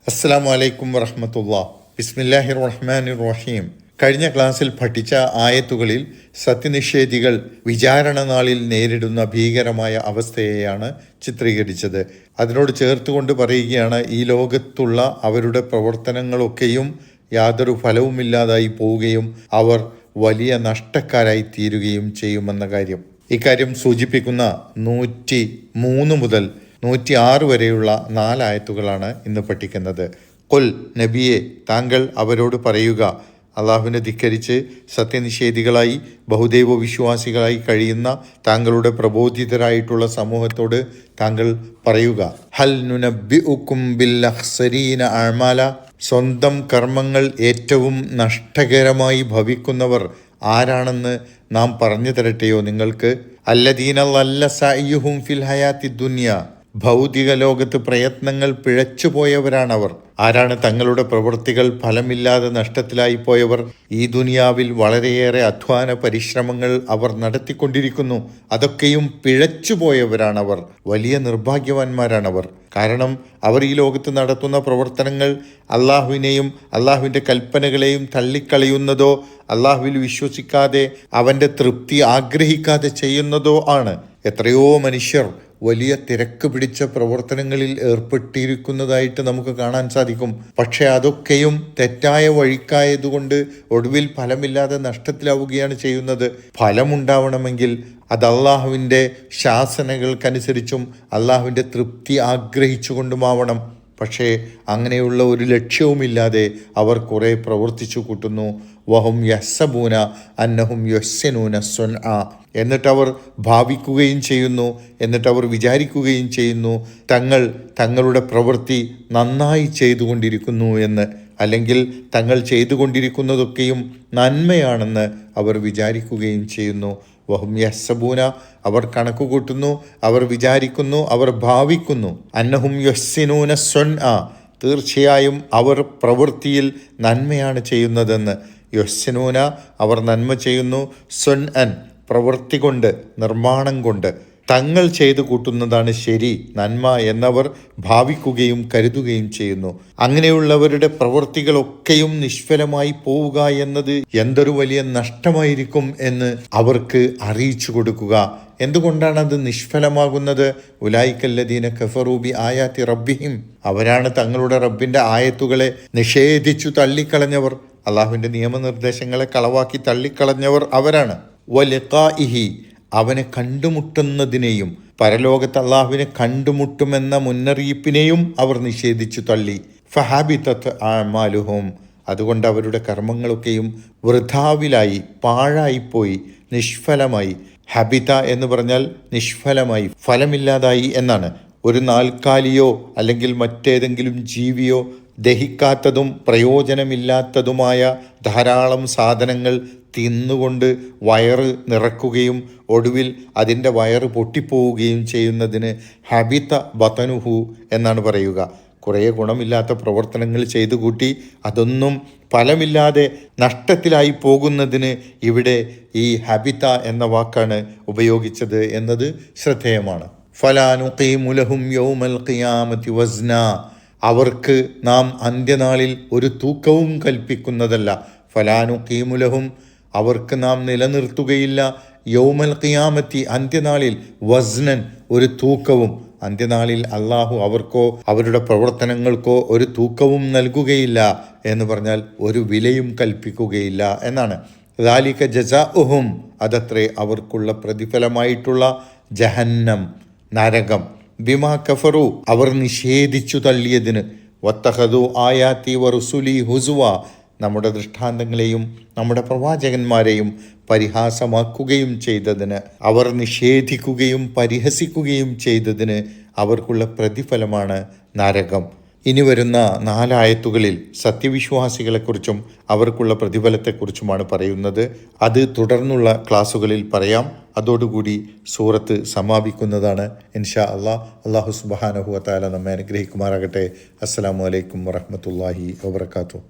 അസ്സലാമു അലൈക്കും വറഹ്മത്തുള്ളാഹി. ബിസ്മില്ലാഹിർ റഹ്മാനിർ റഹീം. കഴിഞ്ഞ ക്ലാസ്സിൽ പഠിച്ച ആയത്തുകളിൽ സത്യനിഷേധികൾ വിചാരണ നാളിൽ നേരിടുന്ന ഭീകരമായ അവസ്ഥയെയാണ് ചിത്രീകരിച്ചത്. അതിനോട് ചേർത്തുകൊണ്ട് പറയുകയാണ്, ഈ ലോകത്തുള്ള അവരുടെ പ്രവർത്തനങ്ങളൊക്കെയും യാതൊരു ഫലവുമില്ലാതായി പോവുകയും അവർ വലിയ നഷ്ടക്കാരായി തീരുകയും ചെയ്യുമെന്ന കാര്യം. ഇക്കാര്യം സൂചിപ്പിക്കുന്ന 103 മുതൽ 106 വരെയുള്ള 4 ആയത്തുകളാണ് ഇന്ന് പഠിക്കുന്നത്. ഖുൽ, നബിയെ താങ്കൾ അവരോട് പറയുക, അള്ളാഹുവിനെ ധിക്കരിച്ച് സത്യനിഷേധികളായി ബഹുദൈവ വിശ്വാസികളായി കഴിയുന്ന താങ്കളുടെ പ്രബോധിതരായിട്ടുള്ള സമൂഹത്തോട് താങ്കൾ പറയുക, ഹൽ നുനബ്ബിഉകും ബിൽ അഖ്സരീന അഅമാല, സ്വന്തം കർമ്മങ്ങൾ ഏറ്റവും നഷ്ടകരമായി ഭവിക്കുന്നവർ ആരാണെന്ന് നാം പറഞ്ഞു തരട്ടെയോ നിങ്ങൾക്ക്? അല്ലദീന ലല്ല സഅയ്യുഹും ഫിൽ ഹയാത്തി ദുനിയ, ഭൗതിക ലോകത്ത് പ്രയത്നങ്ങൾ പിഴച്ചുപോയവരാണവർ. ആരാണ് തങ്ങളുടെ പ്രവൃത്തികൾ ഫലമില്ലാതെ നഷ്ടത്തിലായി പോയവർ? ഈ ദുനിയാവിൽ വളരെയേറെ അധ്വാന പരിശ്രമങ്ങൾ അവർ നടത്തിക്കൊണ്ടിരിക്കുന്നു, അതൊക്കെയും പിഴച്ചുപോയവരാണവർ. വലിയ നിർഭാഗ്യവാന്മാരാണവർ. കാരണം അവർ ഈ ലോകത്ത് നടത്തുന്ന പ്രവർത്തനങ്ങൾ അള്ളാഹുവിനെയും അള്ളാഹുവിൻ്റെ കൽപ്പനകളെയും തള്ളിക്കളയുന്നതോ അള്ളാഹുവിൽ വിശ്വസിക്കാതെ അവൻ്റെ തൃപ്തി ആഗ്രഹിക്കാതെ ചെയ്യുന്നതോ ആണ്. എത്രയോ മനുഷ്യർ വലിയ തിരക്ക് പിടിച്ച പ്രവർത്തനങ്ങളിൽ ഏർപ്പെട്ടിരിക്കുന്നതായിട്ട് നമുക്ക് കാണാൻ സാധിക്കും. പക്ഷെ അതൊക്കെയും തെറ്റായ വഴിക്കായതുകൊണ്ട് ഒടുവിൽ ഫലമില്ലാതെ നഷ്ടത്തിലാവുകയാണ് ചെയ്യുന്നത്. ഫലമുണ്ടാവണമെങ്കിൽ അത് അള്ളാഹുവിൻ്റെ ശാസനകൾക്കനുസരിച്ചും അള്ളാഹുവിൻ്റെ തൃപ്തി ആഗ്രഹിച്ചുകൊണ്ടുമാവണം. പക്ഷേ അങ്ങനെയുള്ള ഒരു ലക്ഷ്യവുമില്ലാതെ അവർ കുറേ പ്രവർത്തിച്ചു കൂട്ടുന്നു. വഹും യഹ്സബൂന അന്നഹും യുഹ്സിനൂന സുൻആ, എന്നിട്ടവർ ഭാവിക്കുകയും ചെയ്യുന്നു, എന്നിട്ടവർ വിചാരിക്കുകയും ചെയ്യുന്നു തങ്ങളുടെ പ്രവൃത്തി നന്നായി ചെയ്തുകൊണ്ടിരിക്കുന്നു എന്ന്, അല്ലെങ്കിൽ തങ്ങൾ ചെയ്തുകൊണ്ടിരിക്കുന്നതൊക്കെയും നന്മയാണെന്ന് അവർ വിചാരിക്കുകയും ചെയ്യുന്നു. വഹും യഹ്സബൂന, അവർ കണക്കുകൂട്ടുന്നു, അവർ വിചാരിക്കുന്നു, അവർ ഭാവിക്കുന്നു. അന്നഹും യുഹ്സിനൂന സുൻആ, തീർച്ചയായും അവർ പ്രവൃത്തിയിൽ നന്മയാണ് ചെയ്യുന്നതെന്ന്. യുഹ്സിനൂന, അവർ നന്മ ചെയ്യുന്നു. സുൻഅൻ, പ്രവൃത്തി കൊണ്ട്, നിർമ്മാണം കൊണ്ട്. തങ്ങൾ ചെയ്തു കൂട്ടുന്നതാണ് ശരി, നന്മ എന്നവർ ഭാവിക്കുകയും കരുതുകയും ചെയ്യുന്നു. അങ്ങനെയുള്ളവരുടെ പ്രവൃത്തികളൊക്കെയും നിഷ്ഫലമായി പോവുക എന്നത് എന്തൊരു വലിയ നഷ്ടമായിരിക്കും എന്ന് അവർക്ക് അറിയിച്ചു കൊടുക്കുക. എന്തുകൊണ്ടാണ് അത് നിഷ്ഫലമാകുന്നത്? ഉലൈകല്ലദീന കഫറൂ ബി ആയാതി റബ്ബിഹിം, അവരാണ് തങ്ങളുടെ റബ്ബിൻ്റെ ആയത്തുകളെ നിഷേധിച്ചു തള്ളിക്കളഞ്ഞവർ. അള്ളാഹുവിൻ്റെ നിയമനിർദ്ദേശങ്ങളെ കളവാക്കി തള്ളിക്കളഞ്ഞവർ അവരാണ്. വലിഖാഇഹി, അവനെ കണ്ടുമുട്ടുന്നതിനെയും പരലോകത്ത് അള്ളാഹുവിനെ കണ്ടുമുട്ടുമെന്ന മുന്നറിയിപ്പിനെയും അവർ നിഷേധിച്ചു തള്ളി. ഫഹാബിതത് അഅമാലുഹും, അതുകൊണ്ട് അവരുടെ കർമ്മങ്ങളൊക്കെയും വൃഥാവിലായി, പാഴായിപ്പോയി, നിഷ്ഫലമായി. ഹബിത എന്ന് പറഞ്ഞാൽ നിഷ്ഫലമായി, ഫലമില്ലാതായി എന്നാണ്. ഒരു നാൽക്കാലിയോ അല്ലെങ്കിൽ മറ്റേതെങ്കിലും ജീവിയോ ദഹിക്കാത്തതും പ്രയോജനമില്ലാത്തതുമായ ധാരാളം സാധനങ്ങൾ തിന്നുകൊണ്ട് വയറ് നിറക്കുകയും ഒടുവിൽ അതിൻ്റെ വയറ് പൊട്ടിപ്പോവുകയും ചെയ്യുന്നതിന് ഹബിത ബതനുഹു എന്നാണ് പറയുക. കുറേ ഗുണമില്ലാത്ത പ്രവർത്തനങ്ങൾ ചെയ്തു കൂട്ടി അതൊന്നും ഫലമില്ലാതെ നഷ്ടത്തിലായി പോകുന്നതിന് ഇവിടെ ഈ ഹബിത എന്ന വാക്കാണ് ഉപയോഗിച്ചത് എന്നത് ശ്രദ്ധേയമാണ്. ഫലാ നുഖീമു ലഹും യൗമൽ ഖിയാമത്തി വസ്ന, അവർക്ക് നാം അന്ത്യനാളിൽ ഒരു തൂക്കവും കൽപ്പിക്കുന്നതല്ല. ഫലാ നുഖീമു ലഹും, അവർക്ക് നാം നിലനിർത്തുകയില്ല. യൗമൽ ഖിയാമത്തി, അന്ത്യനാളിൽ, വസ്നൻ, ഒരു തൂക്കവും. അന്ത്യനാളിൽ അള്ളാഹു അവർക്കോ അവരുടെ പ്രവർത്തനങ്ങൾക്കോ ഒരു തൂക്കവും നൽകുകയില്ല എന്ന് പറഞ്ഞാൽ ഒരു വിലയും കൽപ്പിക്കുകയില്ല എന്നാണ്. ദാലിക ജസാഉഹും, അതത്രേ അവർക്കുള്ള പ്രതിഫലമായിട്ടുള്ള ജഹന്നം, നരകം. ബിമാ കഫറു, അവർ നിഷേധിച്ചു തള്ളിയതിന്. വത്തഖദു ആയാതി വറുസുലി ഹുസുവ, നമ്മുടെ ദൃഷ്ടാന്തങ്ങളെയും നമ്മുടെ പ്രവാചകന്മാരെയും പരിഹാസമാക്കുകയും ചെയ്തതിന്, അവർ നിഷേധിക്കുകയും പരിഹസിക്കുകയും ചെയ്തതിന് അവർക്കുള്ള പ്രതിഫലമാണ് നരകം. ഇനി വരുന്ന 4 ആയത്തുകളിൽ സത്യവിശ്വാസികളെക്കുറിച്ചും അവർക്കുള്ള പ്രതിഫലത്തെക്കുറിച്ചുമാണ് പറയുന്നത്. അത് തുടർന്നുള്ള ക്ലാസ്സുകളിൽ പറയാം. അതോടുകൂടി സൂറത്ത് സമാപിക്കുന്നതാണ് ഇൻഷാ അല്ലാഹ്. അല്ലാഹു സുബ്ഹാനഹു വ തആല നമ്മെ അനുഗ്രഹിക്കുമാറാകട്ടെ. അസ്സലാമു അലൈക്കും വറഹ്മത്തുള്ളാഹി വബറകാതുഹു.